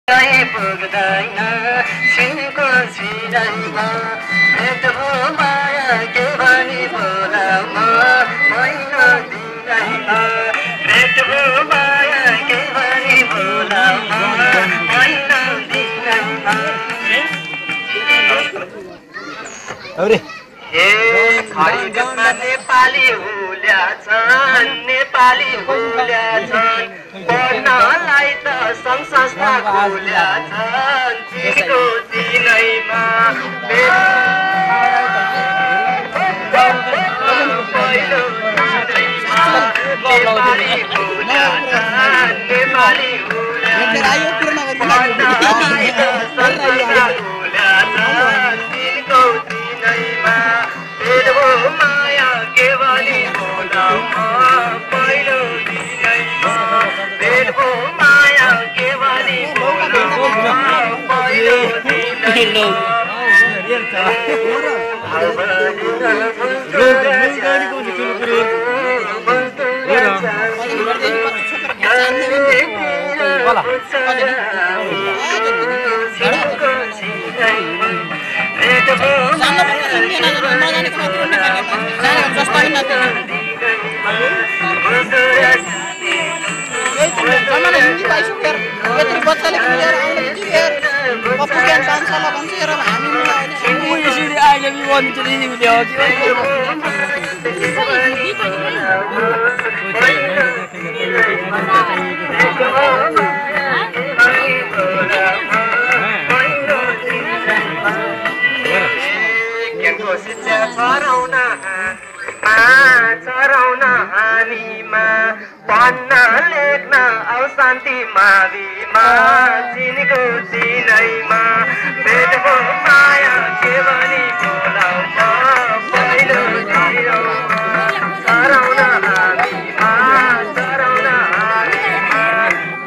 पुग्दैन छिनको छिनैमा भेट हो माया के भनी बोलाउन महिना दिनैमा भेट हो माया के भनी बोलाउन महिना दिनैमा हे खरी देशमा नेपाली हुल्या छन् नेपाली हुल्या छन् पढ्नलाई त सङ्घ संस्था खुल्या छन् चिनको चिनैमा पहिलो नेपाली हुल्या छन् नेपाली हुल्या पढ्नलाई त सङ्घ संस्था खुल्या छन् चिनको चिनैमा भेट हो माया के भनी बोलाउन पहिलो दिनैमा भेट हो माया के भनी बोलाउन पहिलो दिनैमा चराउन हामीमा पढ्न लेख्न औ शान्ति माविमा चिनको चिनैमा भेट हो माया के भनी बोलाउन पहिलो दिनैमा चराउन हामीमा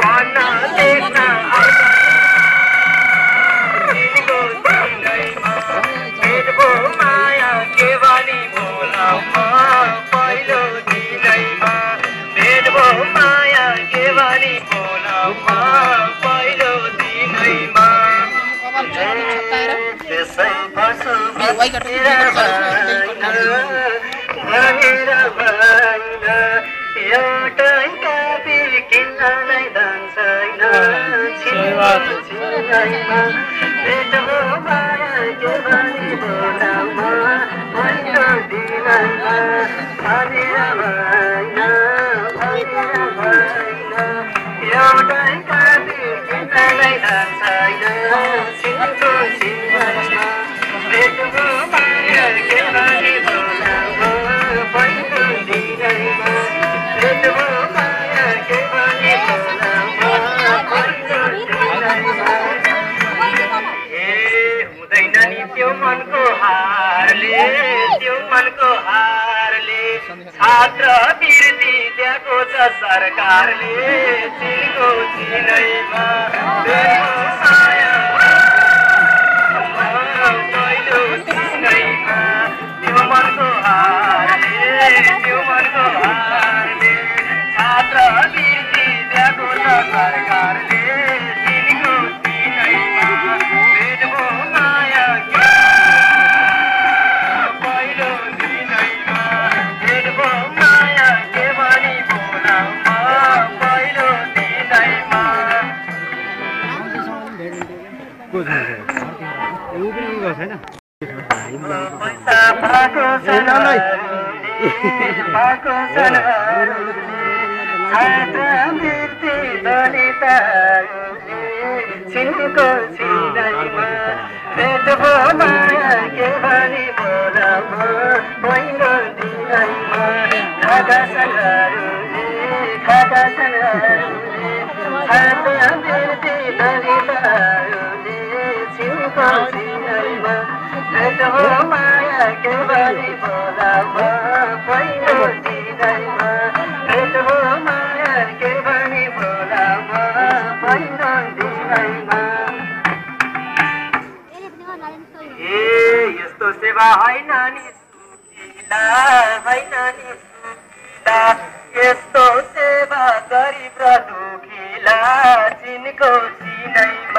पढ्न लेख्न औ चिनको चिनैमा भेट हो माया के भनी बोलाउन पहिलो दिनैमा भेट हो माया के भनी बोलाउन पहिलो दिनैमा त्यसै बसो भनेर भएन एउटै कापी किन्नलाई धन छैन छिनमा भेट हो माया के भनी बोलाउन पहिलो दिनैमा भनेर भएन एउटै कापी किन्नलाई धन छैन छिनको छिनमा भेट हो माया के भनी बोलाउन पहिलो दिनैमा भेट हो माया के भनी बोलाउन पहिलो दिनैमा हुँदैन नि त्यो मनको हारले छात्र वृत्ति दिएको छ सरकारले चिनको चिनैमा भेट हो माया पहिलो दिनैमा त्यो मनको हारले छात्र वृत्ति दिएको छ सरकारले चिनको चिनैमा भेट हो माया पहिलो दिनैमा भेट हो माया के भनी बोलाउन पहिलो दिनैमा पैसा पाएको छन् छात्रवृत्ति दलितहरूले छिनको छिनैमा भेट हो माया के भनी बोलाउन पहिलो दिनैमा खाका छन्हरूले छात्रवृत्ति दलितहरूले छिनको छिनैमा भेट हो माया के भनी बोलाउन पहिलो दिनैमा भेट हो माया के भनी बोलाउन पहिलो दिनैमा यस्तो सेवा होइन नि यस्तो सेवा गरिब र दुखीलाई चिनको चिनैमा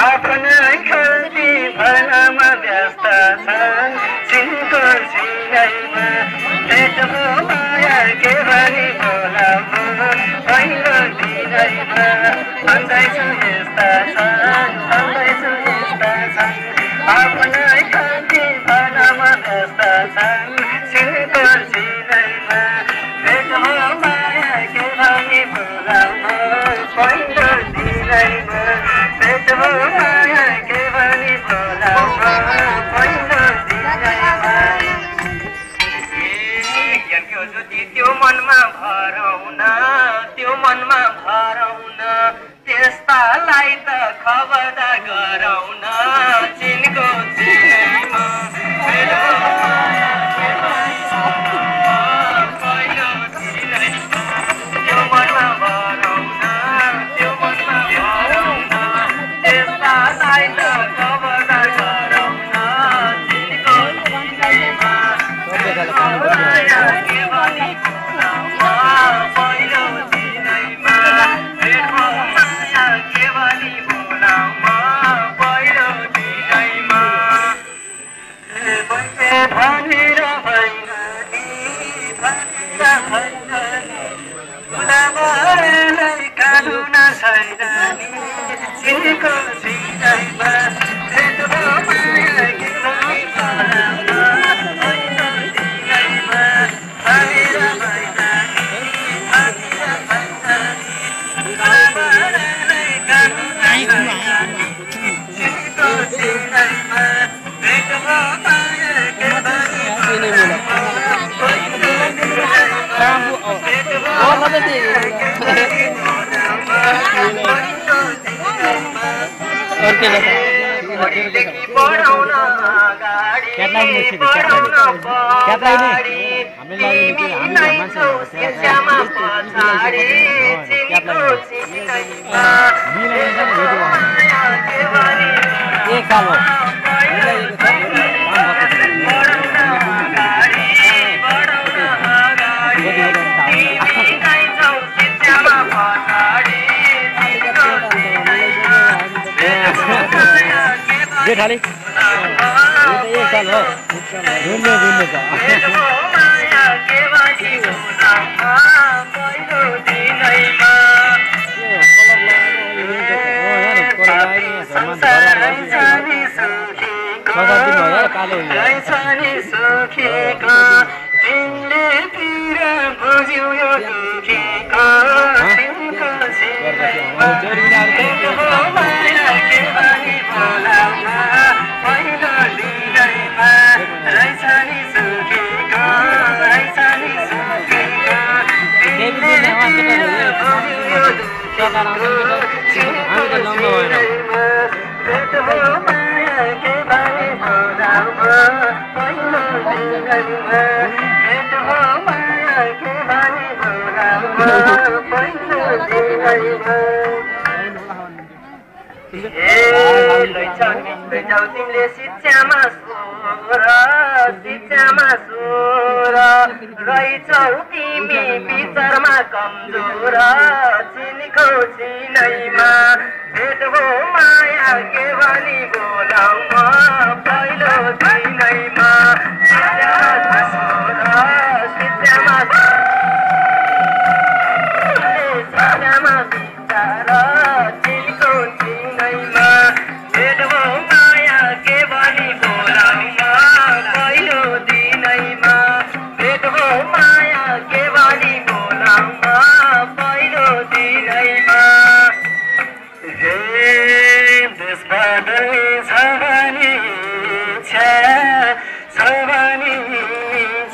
आफ्नै खल्ती भर्नमा व्यस्त छन् चिनको सिँगाइमा भेट हो माया के भनी बोलाउनु पहिलो दिनैमा भन्दैछु यस्ता छन् भन्दैछु यस्ता छन् आफ्नै खल्ती भर्नमा व्यस्त छन् चिनको सिँगाइमा भेट हो माया के भनी बोलाउनु पहिलो दिनैमा भेट हो माया के भनी बोलाउनु पहिलो दिनैमा त्यो मनमा भराउन त्यो मनमा भराउन त्यस्तालाई त खबर गराउन चिनको चिनैमा पहिलो दिनैमा त्यो मनमा भराउन त्यो मनमा भराउन त्यस्तालाई त खबर गराउन चिनको चिनैमा माया के भनी पहिलो दिनैमा भेट हो माया के भनी बोलाउन पहिलो दिनैमा भनेर भैनी गुलाबलाई कानुन छैन नि चिनको सिँगाइमा भेट हो माया के भनी बोलाउन पहिलो दिनैमा भनेर पढाउन गाडी पढाउन पछाडि तिमी नै छौ शिक्षामा पछाडि चिनको चिनैमा के भनी पढाउन गाडी पढाउन गाडी तिमी नै छौ शिक्षामा पछाडि चिनको चिनैमा जेठाले एक साल हो घुम्ने भेट हो माया के भनी बोलाउन पहिलो दिनैमा संसारै सुखीको रहेछ नि सुखीको तिमीले तिर बुझ्यौ यो दुखीको चिनको सिँगाइमा भेट हो माया के भनी बोलाउन पहिलो दिनैमा रहेछ नि सुखीको रहेछ नि सुखीको तिमीले तिर बुझ्यौ यो दुखीको चिनको सिँगाइमा भेट हो माया के भनी बोलाउन पहिलो दिनैमा भेट हो माया के भनी बोलाउन पहिलो दिनैमा लैजाऊ तिमीले शिक्षामा सोर रहेछौ तिमी विचारमा कमजोर चिनको चिनैमा भेट हो माया के भनी बोलाउन पहिलो दिनैमा शिक्षामा सोर शिक्षामा विचार चिनको चिनैमा भेट हो माया के भनी बोलाउन पहिलो दिनैमा भेट हो माया के भनी बोलाउन पहिलो दिनैमा देशबाट छ भनी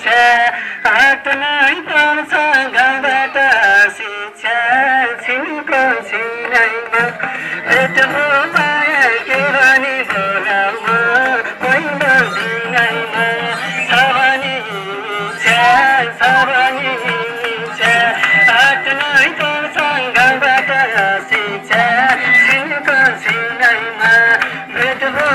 छ आफ्नै पर्छ गाउँबाट शिक्षा चिनको चिनैमा भेट हो माया के भनी बोलाउन पहिलो दिनैमा छ भनी छ आफ्नै पर्छ गाउँबाट शिक्षा चिनको चिनैमा भेट हो